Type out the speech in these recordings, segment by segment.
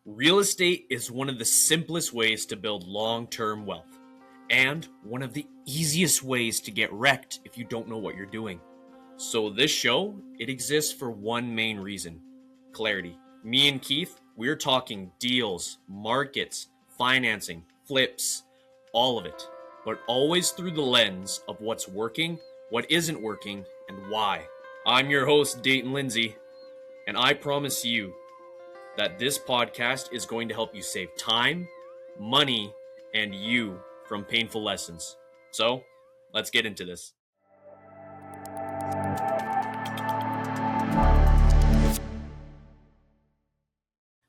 Real estate is one of the simplest ways to build long-term wealth, and one of the easiest ways to get wrecked if you don't know what you're doing. So this show, it exists for one main reason: clarity. Me and Keith, we're talking deals, markets, financing, flips, all of it, but always through the lens of what's working, what isn't working, and why. I'm your host, Dayton Lindsey, and I promise you that this podcast is going to help you save time, money, and you from painful lessons. So, let's get into this.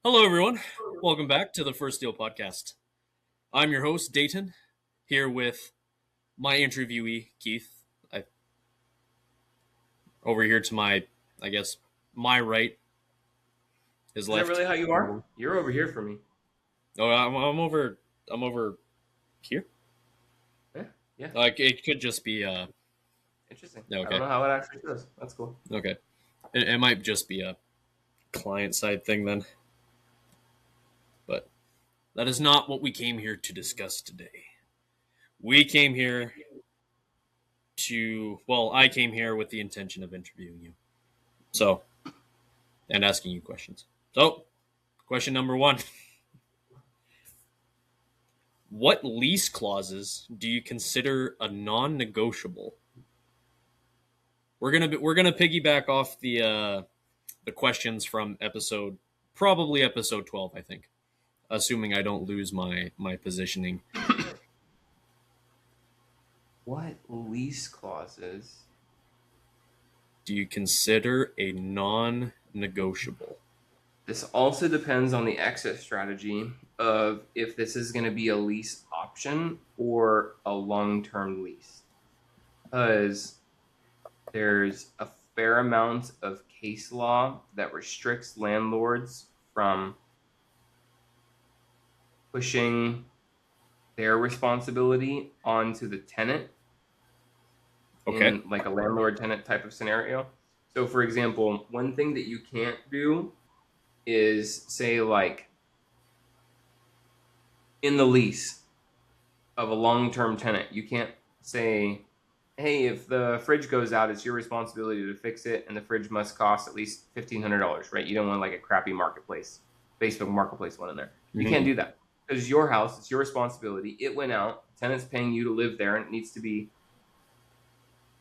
Hello, everyone. Welcome back to the First Deal Podcast. I'm your host, Dayton, here with my interviewee, Keith. Over here to my right. Is that really how you are? You're over here for me. Oh, I'm over here. Yeah. Like it could just be interesting. Okay. I don't know how it actually goes. That's cool. Okay. It might just be a client side thing then. But that is not what we came here to discuss today. We came here I came here with the intention of interviewing you. So, and asking you questions. So, question number 1. What lease clauses do you consider a non-negotiable? We're gonna piggyback off the questions from episode 12, I think, assuming I don't lose my positioning. What lease clauses do you consider a non-negotiable? This also depends on the exit strategy of if this is going to be a lease option or a long-term lease. Because there's a fair amount of case law that restricts landlords from pushing their responsibility onto the tenant. Okay. In like a landlord-tenant type of scenario. So, for example, one thing that you can't do is say, like, in the lease of a long-term tenant, you can't say, hey, if the fridge goes out, it's your responsibility to fix it, and the fridge must cost at least $1,500, right? You don't want like a crappy marketplace, Facebook marketplace one in there. You can't do that because it's your house, it's your responsibility. It went out, tenant's paying you to live there, and it needs to be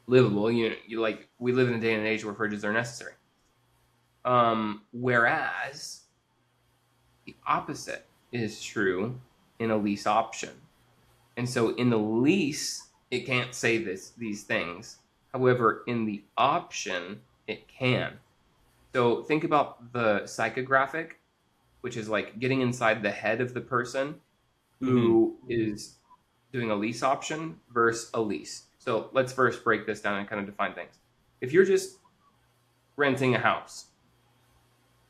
livable. You like, we live in a day and age where fridges are necessary. Whereas the opposite is true in a lease option. And so in the lease, it can't say these things. However, in the option, it can. So think about the psychographic, which is like getting inside the head of the person who is doing a lease option versus a lease. So let's first break this down and kind of define things. If you're just renting a house,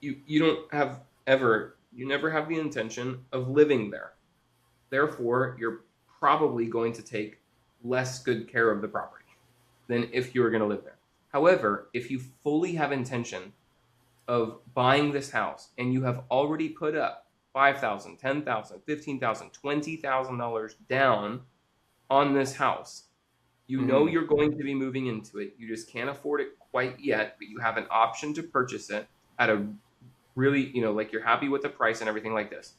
you never have the intention of living there. Therefore, you're probably going to take less good care of the property than if you were going to live there. However, if you fully have intention of buying this house and you have already put up $5,000, $10,000, $15,000, $20,000 down on this house, you know you're going to be moving into it. You just can't afford it quite yet, but you have an option to purchase it at a really, like you're happy with the price and everything like this.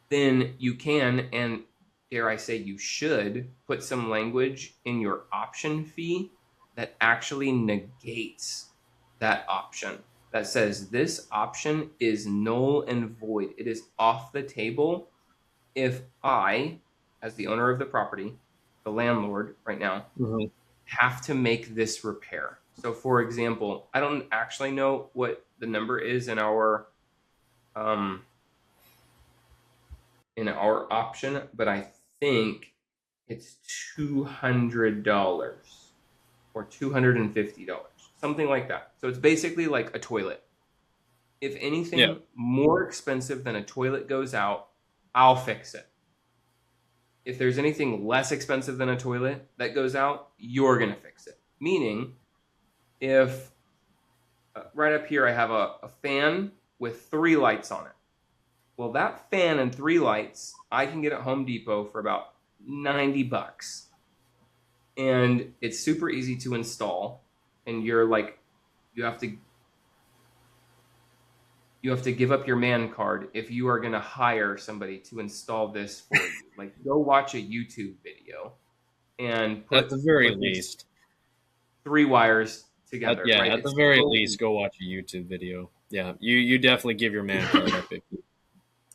Then you can, and dare I say you should, put some language in your option fee that actually negates that option. That says this option is null and void. It is off the table if I, as the owner of the property, the landlord right now, have to make this repair. So for example, I don't actually know what the number is in our option, but I think it's $200 or $250, something like that. So it's basically like a toilet. If anything more expensive than a toilet goes out, I'll fix it. If there's anything less expensive than a toilet that goes out, you're going to fix it. Meaning, if right up here I have a fan with 3 lights on it. Well, that fan and 3 lights I can get at Home Depot for about $90. And it's super easy to install. And you're like, you have to give up your man card if you are going to hire somebody to install this for you. Like, go watch a YouTube video and At the very put these least. 3 wires together, right? At It's the very so least, go watch a YouTube video. Yeah, you definitely give your man card up if you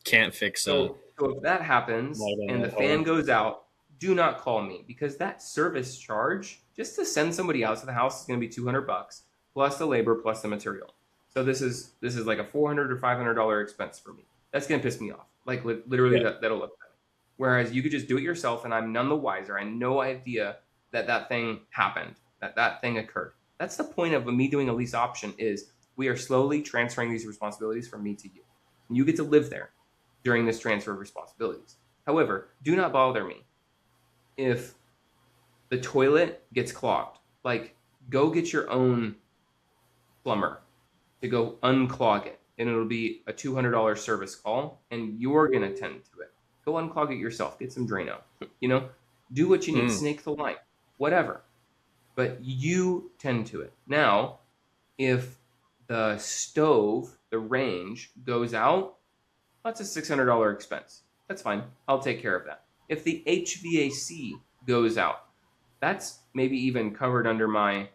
can't fix a So if that happens light on and the that fan hole. goes out, do not call me, because that service charge just to send somebody out to the house is going to be $200 plus the labor plus the material. So this is like a $400 or $500 expense for me. That's going to piss me off. Like literally, Yeah. that'll look bad. Whereas you could just do it yourself, and I'm none the wiser. I had no idea that thing happened, that thing occurred. That's the point of me doing a lease option, is we are slowly transferring these responsibilities from me to you. And you get to live there during this transfer of responsibilities. However, do not bother me if the toilet gets clogged. Like, go get your own plumber to go unclog it, and it'll be a $200 service call, and you're going to tend to it. Go unclog it yourself. Get some Drano. Do what you need. Snake the line. Whatever. But you tend to it. Now, if the stove, the range, goes out, that's a $600 expense. That's fine. I'll take care of that. If the HVAC goes out, that's maybe even covered under my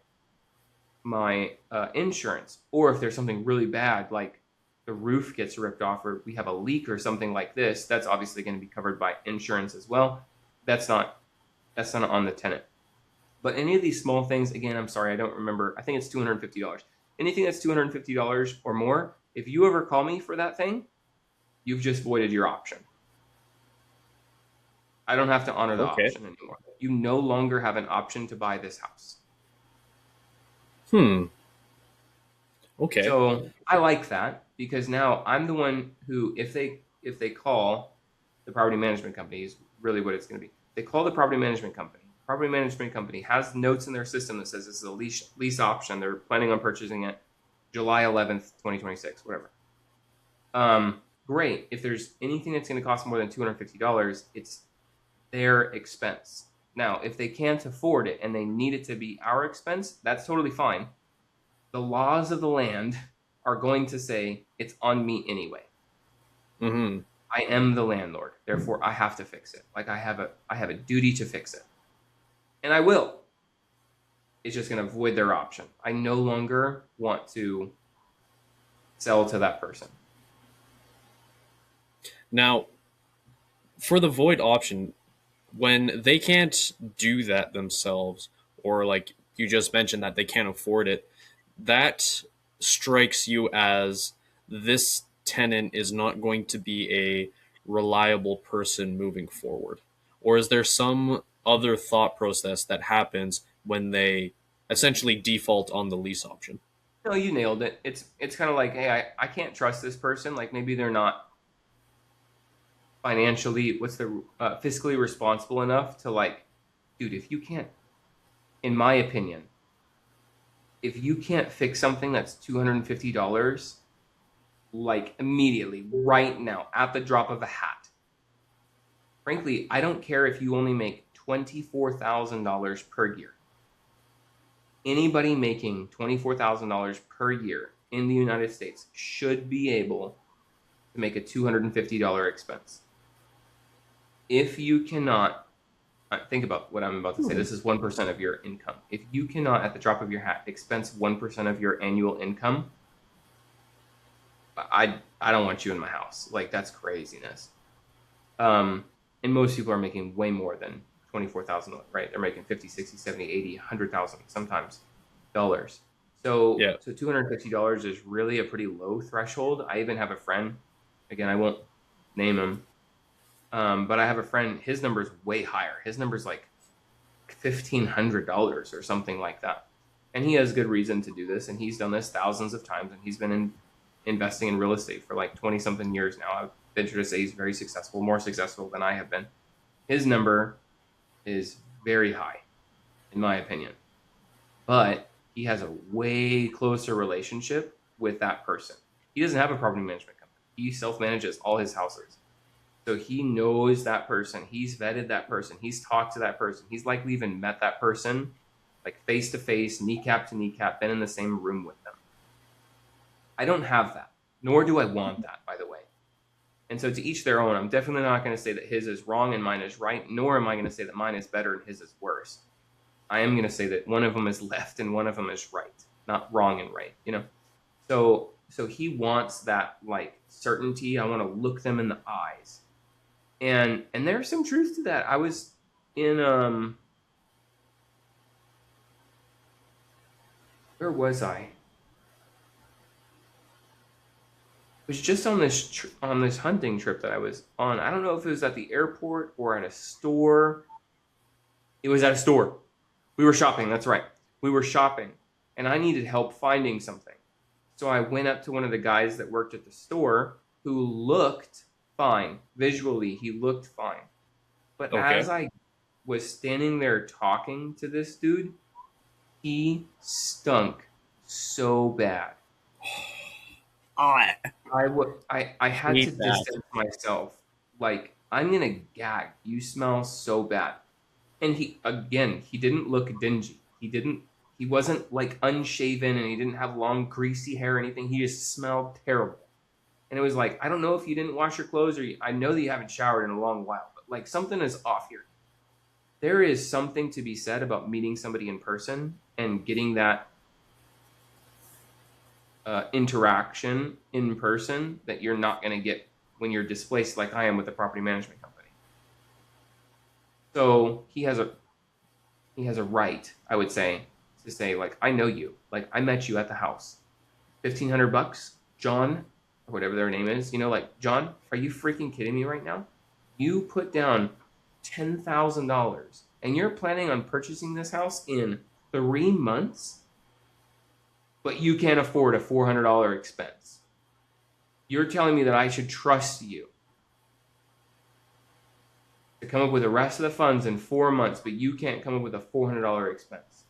insurance. Or if there's something really bad, like the roof gets ripped off, or we have a leak or something like this, that's obviously going to be covered by insurance as well. That's not on the tenant. But any of these small things, again, I'm sorry, I don't remember. I think it's $250. Anything that's $250 or more, if you ever call me for that thing, you've just voided your option. I don't have to honor the option anymore. You no longer have an option to buy this house. Okay. So I like that, because now I'm the one who, if they call the property management company, is really what it's going to be. They call the property management company. Property management company has notes in their system that says this is a lease option. They're planning on purchasing it July 11th, 2026, whatever. Great. If there's anything that's going to cost more than $250, it's their expense. Now, if they can't afford it and they need it to be our expense, that's totally fine. The laws of the land are going to say it's on me anyway. I am the landlord, therefore I have to fix it. Like, I have a duty to fix it, and I will. It's just going to void their option. I no longer want to sell to that person. Now, for the void option, when they can't do that themselves, or like you just mentioned that they can't afford it, that strikes you as this tenant is not going to be a reliable person moving forward? Or is there some other thought process that happens when they essentially default on the lease option? No, you nailed it. It's kind of like, hey, I can't trust this person. Like, maybe they're not financially, fiscally responsible enough to, like, dude, if you can't, in my opinion, if you can't fix something that's $250, like, immediately, right now, at the drop of a hat. Frankly, I don't care if you only make $24,000 per year. Anybody making $24,000 per year in the United States should be able to make a $250 expense. If you cannot, think about what I'm about to say. This is 1% of your income. If you cannot, at the drop of your hat, expense 1% of your annual income, I don't want you in my house. Like, that's craziness. And most people are making way more than $24,000, right? They're making 50, 60, 70, 80, 100,000 sometimes dollars. So, Yeah. so $250 is really a pretty low threshold. I even have a friend, again, I won't name him, but I have a friend, his number is way higher. His number is like $1,500 or something like that. And he has good reason to do this. And he's done this thousands of times. And he's been investing in real estate for like 20 something years now. I've ventured to say he's very successful, more successful than I have been. His number is very high, in my opinion. But he has a way closer relationship with that person. He doesn't have a property management company. He self-manages all his houses. So he knows that person. He's vetted that person. He's talked to that person. He's likely even met that person, like face to face, kneecap to kneecap, been in the same room with them. I don't have that, nor do I want that, by the way. And so to each their own. I'm definitely not going to say that his is wrong and mine is right, nor am I going to say that mine is better and his is worse. I am going to say that one of them is left and one of them is right, not wrong and right, you know? So he wants that like certainty. I want to look them in the eyes. And there's some truth to that. I was in where was I? It was just on this hunting trip that I was on. I don't know if it was at the airport or at a store. It was at a store. We were shopping. That's right. We were shopping, and I needed help finding something. So I went up to one of the guys that worked at the store who looked fine. Visually, he looked fine. But as I was standing there talking to this dude, he stunk so bad. I had to distance myself. Like, I'm gonna gag. You smell so bad. And he didn't look dingy. He wasn't like unshaven, and he didn't have long greasy hair or anything. He just smelled terrible. And it was like, I don't know if you didn't wash your clothes, or I know that you haven't showered in a long while, but like something is off here. There is something to be said about meeting somebody in person and getting that interaction in person that you're not going to get when you're displaced like I am with a property management company. So he has a right, I would say, to say, like, I know you. Like, I met you at the house. $1,500, John, or whatever their name is, you know, like, John, are you freaking kidding me right now? You put down $10,000 and you're planning on purchasing this house in 3 months, but you can't afford a $400 expense. You're telling me that I should trust you to come up with the rest of the funds in 4 months, but you can't come up with a $400 expense.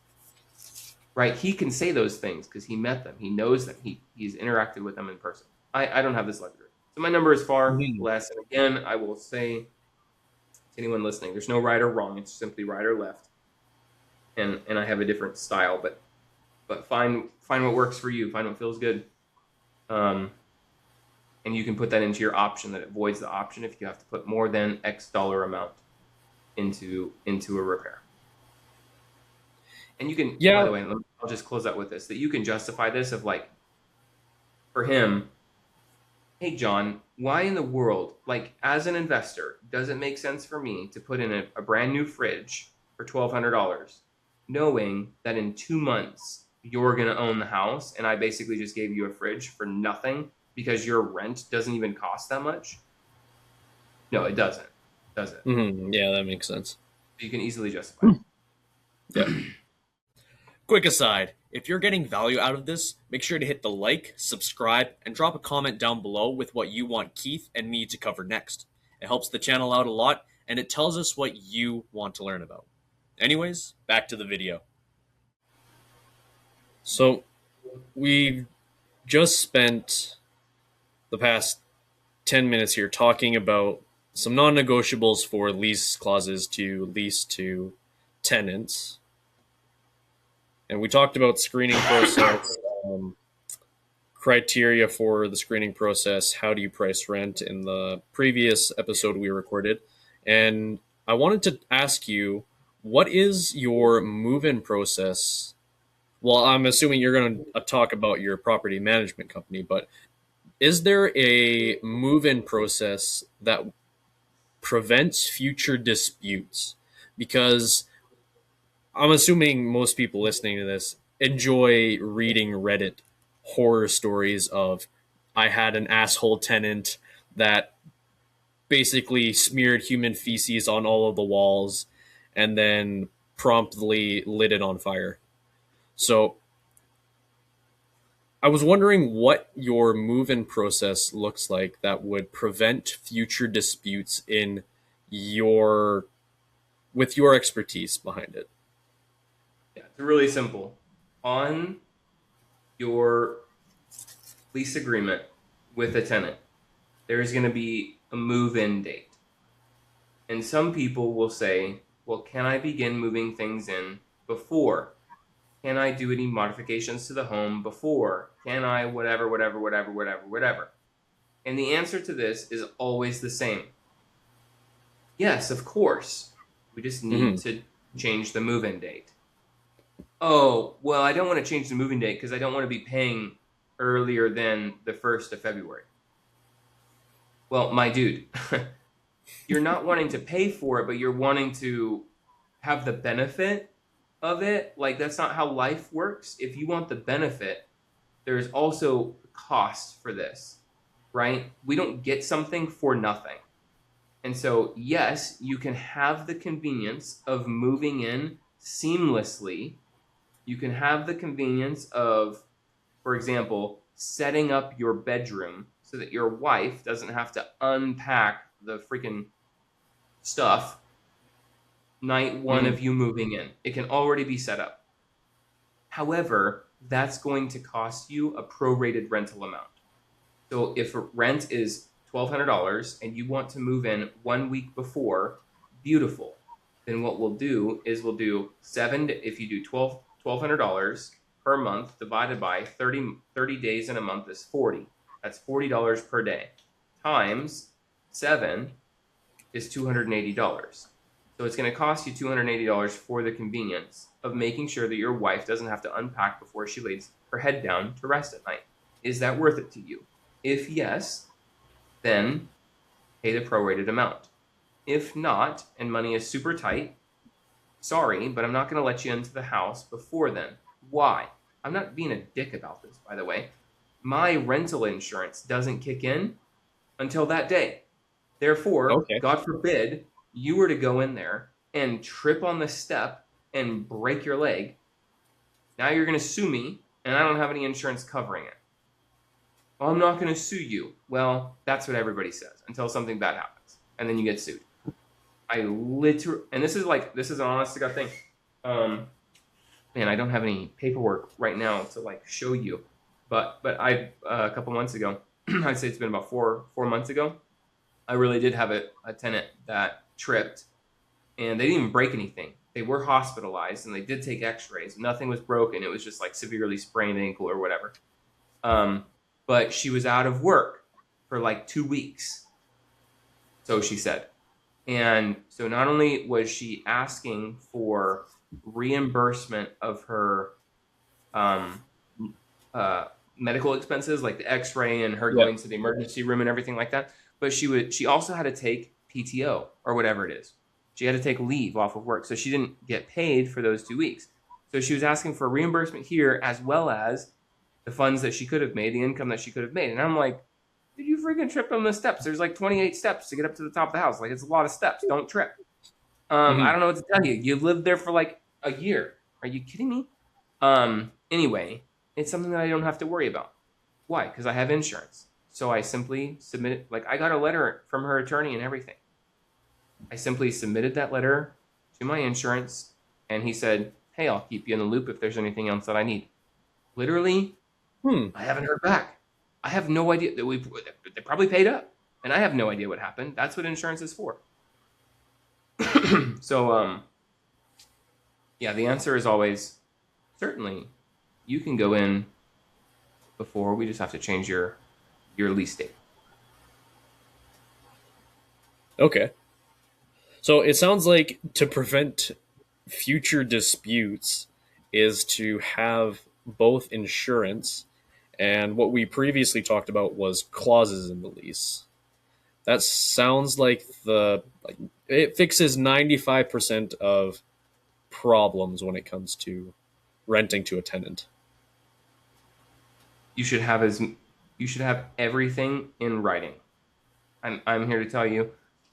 Right? He can say those things because he met them. He knows them. He's interacted with them in person. I don't have this luxury. So my number is far less. And again, I will say to anyone listening, there's no right or wrong. It's simply right or left. And I have a different style, but find what works for you. Find what feels good. And you can put that into your option, that it voids the option if you have to put more than X dollar amount into a repair. And you can, by the way, I'll just close out with this, that you can justify this of like, for him, hey, John, why in the world, like as an investor, does it make sense for me to put in a brand new fridge for $1,200, knowing that in 2 months you're going to own the house and I basically just gave you a fridge for nothing because your rent doesn't even cost that much? No, it doesn't, does it? Mm-hmm. Yeah, that makes sense. You can easily justify it. Yeah. Quick aside, if you're getting value out of this, make sure to hit the like, subscribe, and drop a comment down below with what you want Keith and me to cover next. It helps the channel out a lot, and it tells us what you want to learn about. Anyways, back to the video. So, we've just spent the past 10 minutes here talking about some non-negotiables for lease clauses to lease to tenants. And we talked about screening process, criteria for the screening process, how do you price rent in the previous episode we recorded. And I wanted to ask you, what is your move-in process? Well, I'm assuming you're going to talk about your property management company, but is there a move-in process that prevents future disputes? Because I'm assuming most people listening to this enjoy reading Reddit horror stories of, I had an asshole tenant that basically smeared human feces on all of the walls and then promptly lit it on fire. So I was wondering what your move-in process looks like that would prevent future disputes with your expertise behind it. Yeah, it's really simple. On your lease agreement, with a tenant, there's going to be a move-in date. And some people will say, well, can I begin moving things in before? Can I do any modifications to the home before? Can I whatever, whatever, whatever, whatever, whatever? And the answer to this is always the same. Yes, of course. We just need to change the move-in date. Oh, well, I don't want to change the move-in date because I don't want to be paying earlier than the 1st of February. Well, my dude, you're not wanting to pay for it, but you're wanting to have the benefit of it. Like, that's not how life works. If you want the benefit, there's also cost for this, right? We don't get something for nothing. And so, yes, you can have the convenience of moving in seamlessly. You can have the convenience of, for example, setting up your bedroom so that your wife doesn't have to unpack the freaking stuff night one of you moving in. It can already be set up. However, that's going to cost you a prorated rental amount. So if rent is $1,200 and you want to move in 1 week before, beautiful. Then what we'll do is we'll do if you do $1,200 per month divided by 30 days in a month is 40. That's $40 per day. Times 7 is $280. So it's going to cost you $280 for the convenience of making sure that your wife doesn't have to unpack before she lays her head down to rest at night. Is that worth it to you? If yes, then pay the prorated amount. If not, and money is super tight, sorry, but I'm not going to let you into the house before then. Why? I'm not being a dick about this, by the way. My rental insurance doesn't kick in until that day. Therefore, God forbid, you were to go in there and trip on the step and break your leg. Now you're going to sue me, and I don't have any insurance covering it. Well, I'm not going to sue you. Well, that's what everybody says until something bad happens, and then you get sued. And this is an honest to God thing. Man, I don't have any paperwork right now to like show you, but I a couple months ago, I'd say it's been about four months ago, I really did have a tenant that tripped, and they didn't even break anything. They were hospitalized, and they did take X-rays. Nothing was broken. It was just like severely sprained ankle or whatever. But she was out of work for like 2 weeks, so she said. And so not only was she asking for reimbursement of her medical expenses, like the X-ray and her going to the emergency room and everything like that, but she also had to take PTO or whatever it is. She had to take leave off of work, so she didn't get paid for those 2 weeks. So she was asking for reimbursement here as well as the funds that she could have made, the income that she could have made. And I'm like, dude, you freaking tripped on the steps. There's like 28 steps to get up to the top of the house. Like, it's a lot of steps. Don't trip. I don't know what to tell you. You lived there for like a year. Are you kidding me? Anyway, it's something that I don't have to worry about. Why? Because I have insurance. So I simply submitted, like, I got a letter from her attorney and everything. I simply submitted that letter to my insurance, and he said, hey, I'll keep you in the loop if there's anything else that I need. Literally, I haven't heard back. I have no idea. They probably paid up, and I have no idea what happened. That's what insurance is for. So, yeah, the answer is always, certainly, you can go in before. We just have to change your lease date. Okay. So it sounds like to prevent future disputes is to have both insurance and what we previously talked about was clauses in the lease. That sounds like it fixes 95% of problems when it comes to renting to a tenant. You should have everything in writing. I'm here to tell you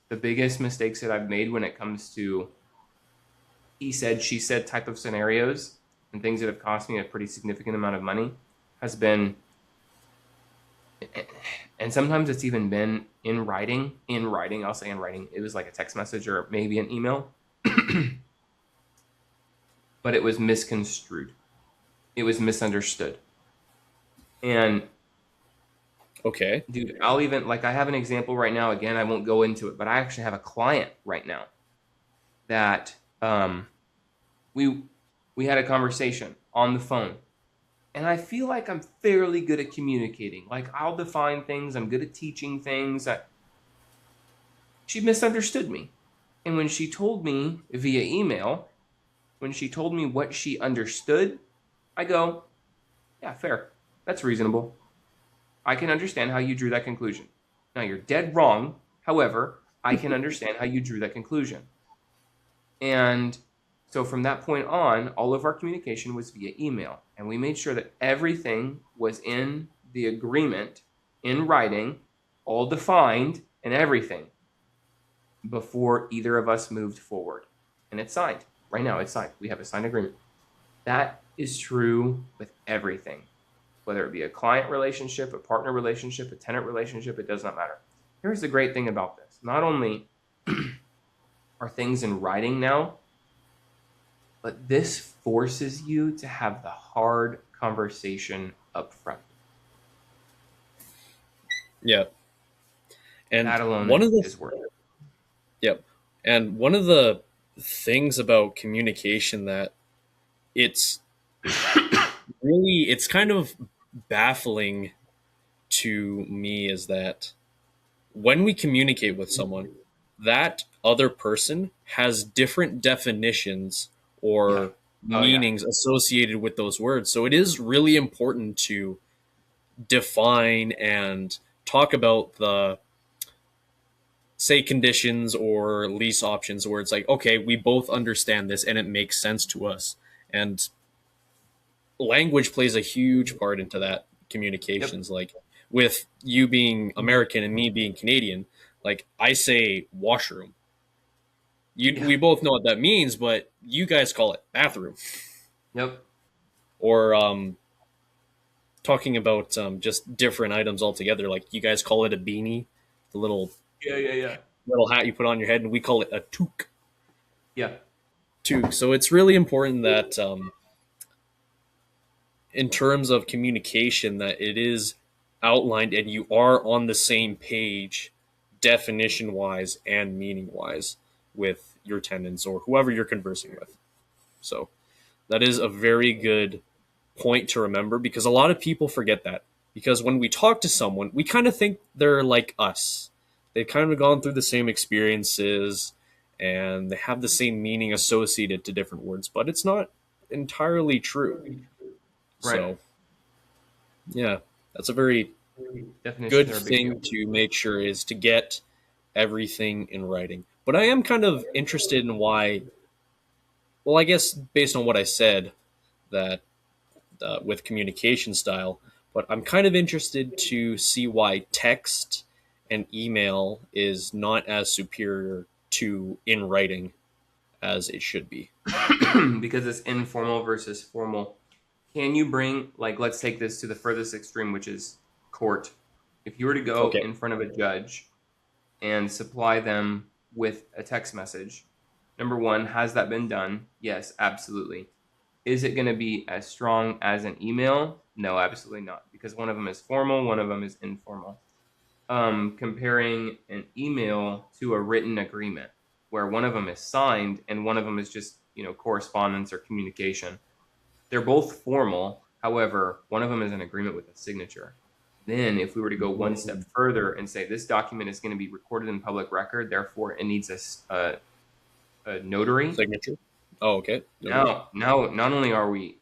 the biggest mistakes that I've made when it comes to he said, she said type of scenarios and things that have cost me a pretty significant amount of money has been, and sometimes it's even been in writing, I'll say in writing. It was like a text message or maybe an email, but it was misconstrued. It was misunderstood. And Okay. Dude, I'll even, like, I have an example right now. Again, I won't go into it, but I actually have a client right now that we we had a conversation on the phone, and I feel like I'm fairly good at communicating. Like, I'll define things, I'm good at teaching things. She misunderstood me. And when she told me via email, when she told me what she understood, I go, yeah, fair. That's reasonable. I can understand how you drew that conclusion. Now, you're dead wrong. However, I can understand how you drew that conclusion. And so from that point on, all of our communication was via email. And we made sure that everything was in the agreement, in writing, all defined and everything before either of us moved forward. And it's signed. Right now, it's signed. We have a signed agreement. That is true with everything. Whether it be a client relationship, a partner relationship, a tenant relationship, it does not matter. Here's the great thing about this. Not only are things in writing now, but this forces you to have the hard conversation up front. Yeah. And That alone one of the is worth it. Yep. And one of the things about communication that it's really it's kind of baffling to me is that when we communicate with someone, that other person has different definitions Yeah. or Oh, yeah. meanings associated with those words. So it is really important to define and talk about the say conditions or lease options where it's like, okay, we both understand this and it makes sense to us. And language plays a huge part into that Yep. communications. Like with you being American and me being Canadian, like I say washroom. Yeah. We both know what that means, but you guys call it bathroom. Yep. Or talking about just different items altogether. Like you guys call it a beanie, the Yeah. Yeah. Yeah. little hat you put on your head, and we call it a toque. Yeah. Toque. So it's really important that in terms of communication that it is outlined and you are on the same page definition wise and meaning wise with your tenants or whoever you're conversing with. So that is a very good point to remember because a lot of people forget that. Because when we talk to someone, we kind of think they're like us. They've kind of gone through the same experiences and they have the same meaning associated to different words, but it's not entirely true. Right. So, yeah, that's a very Definitions good are a big deal. thing to make sure is to get everything in writing. But I am kind of interested in why, well, I guess based on what I said, that with communication style, but I'm kind of interested to see why text and email is not as superior to in writing as it should be. Because it's informal versus formal. Can you bring, like, let's take this to the furthest extreme, which is court. If you were to go Okay. in front of a judge and supply them with a text message, number one, has that been done? Yes, absolutely. Is it going to be as strong as an email? No, absolutely not, because one of them is formal, one of them is informal. Comparing an email to a written agreement, where one of them is signed and one of them is just, correspondence or communication. They're both formal. However, one of them is an agreement with a signature. Then, if we were to go one step further and say this document is going to be recorded in public record, therefore it needs a notary. Signature. Oh, okay. Notary. Now, not only are we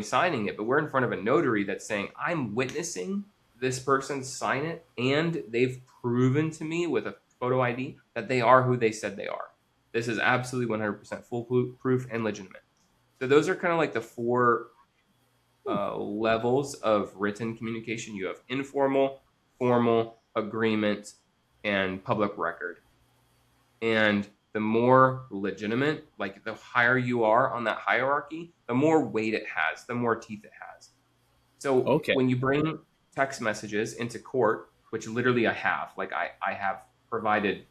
signing it, but we're in front of a notary that's saying I'm witnessing this person sign it, and they've proven to me with a photo ID that they are who they said they are. This is absolutely 100% foolproof and legitimate. So those are kind of like the four levels of written communication. You have informal, formal, agreement, and public record. And the more legitimate, like the higher you are on that hierarchy, the more weight it has, the more teeth it has. So Okay. when you bring text messages into court, which literally I have, like I have provided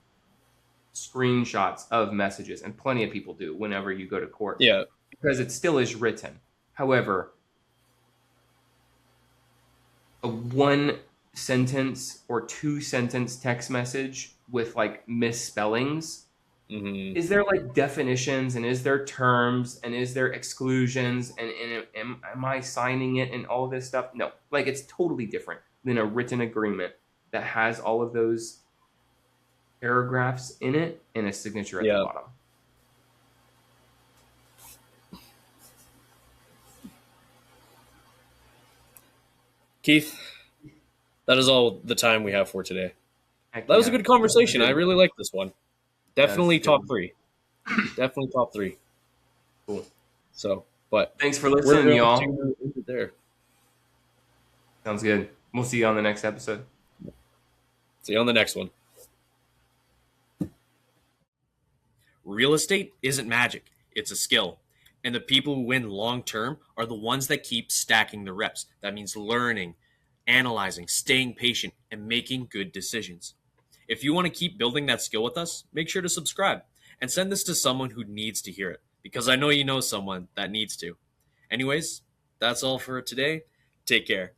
screenshots of messages, and plenty of people do whenever you go to court. Yeah. Because it still is written. However, sentence or 2 sentence text message with like misspellings, is there like definitions and is there terms and is there exclusions and am I signing it and all this stuff? No, like it's totally different than a written agreement that has all of those paragraphs in it and a signature at the bottom. Keith, that is all the time we have for today. Heck That was a yeah. good conversation. I really like this one. Definitely That's top good. 3. Definitely top 3. Cool. So, but Thanks for we're listening, going y'all. to end it there. Sounds good. We'll see you on the next episode. See you on the next one. Real estate isn't magic. It's a skill. And the people who win long term are the ones that keep stacking the reps. That means learning, analyzing, staying patient, and making good decisions. If you want to keep building that skill with us, make sure to subscribe and send this to someone who needs to hear it, because I know you know someone that needs to. Anyways, that's all for today. Take care.